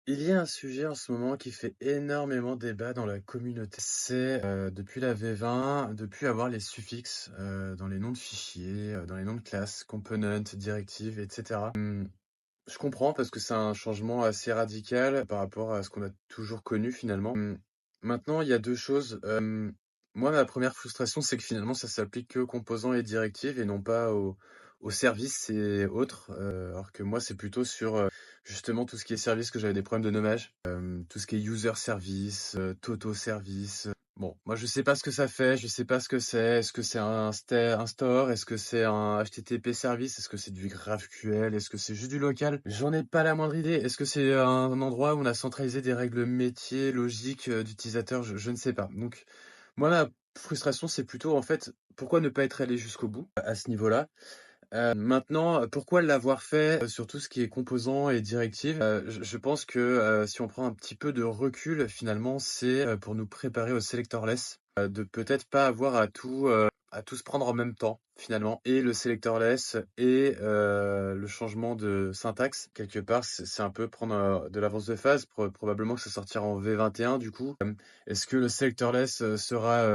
Il y a un sujet en ce moment qui fait énormément débat dans la communauté. C'est depuis la V20, de plus avoir les suffixes dans les noms de fichiers, dans les noms de classes, component, directives, etc. Je comprends parce que c'est un changement assez radical par rapport à ce qu'on a toujours connu finalement. Maintenant, il y a deux choses. Moi, ma première frustration, c'est que finalement, ça s'applique que aux composants et directives et non pas aux services et autres. Alors que moi, c'est plutôt sur justement tout ce qui est service que j'avais des problèmes de nommage. Tout ce qui est user service, toto service. Bon, moi je sais pas ce que ça fait, je sais pas ce que c'est. Est-ce que c'est un store? Est-ce que c'est un HTTP service? Est-ce que c'est du GraphQL? Est-ce que c'est juste du local? J'en ai pas la moindre idée. Est-ce que c'est un endroit où on a centralisé des règles métiers, logiques d'utilisateurs? Je ne sais pas. Donc, moi, ma frustration, c'est plutôt en fait, pourquoi ne pas être allé jusqu'au bout à ce niveau-là? Maintenant, pourquoi l'avoir fait, sur tout ce qui est composants et directives? Je pense que, si on prend un petit peu de recul, finalement, c'est, pour nous préparer au selectorless, de peut-être pas avoir à tout se prendre en même temps, finalement. Et le selectorless et le changement de syntaxe, quelque part, c'est un peu prendre, de l'avance de phase. Probablement que ça sortira en V21 du coup. Est-ce que le selectorless sera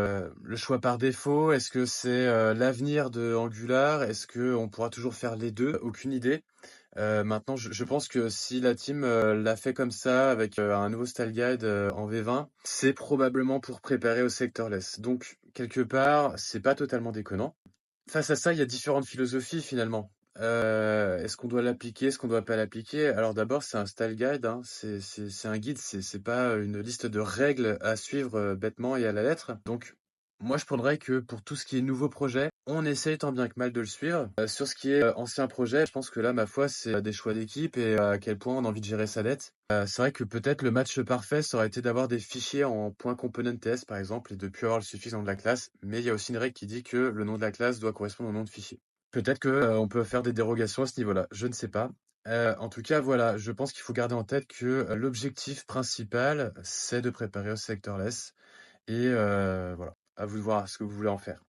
le choix par défaut? Est-ce que c'est l'avenir de Angular? Est-ce que on pourra toujours faire les deux? Aucune idée. Maintenant, je pense que si la team l'a fait comme ça avec un nouveau style guide en V20, c'est probablement pour préparer au selectorless. Donc, quelque part, c'est pas totalement déconnant. Face à ça, il y a différentes philosophies finalement. Est-ce qu'on doit l'appliquer? Est-ce qu'on doit pas l'appliquer? Alors d'abord, c'est un style guide, hein. C'est un guide, c'est pas une liste de règles à suivre bêtement et à la lettre. Donc, moi, je prendrais que pour tout ce qui est nouveau projet, on essaye tant bien que mal de le suivre. Sur ce qui est ancien projet, je pense que là, ma foi, c'est des choix d'équipe et à quel point on a envie de gérer sa dette. C'est vrai que peut-être le match parfait, ça aurait été d'avoir des fichiers en .component.ts par exemple et de plus avoir le suffixe dans de la classe. Mais il y a aussi une règle qui dit que le nom de la classe doit correspondre au nom de fichier. Peut-être que on peut faire des dérogations à ce niveau-là. Je ne sais pas. En tout cas, voilà, je pense qu'il faut garder en tête que l'objectif principal, c'est de préparer au sectorless. Et voilà, à vous de voir ce que vous voulez en faire.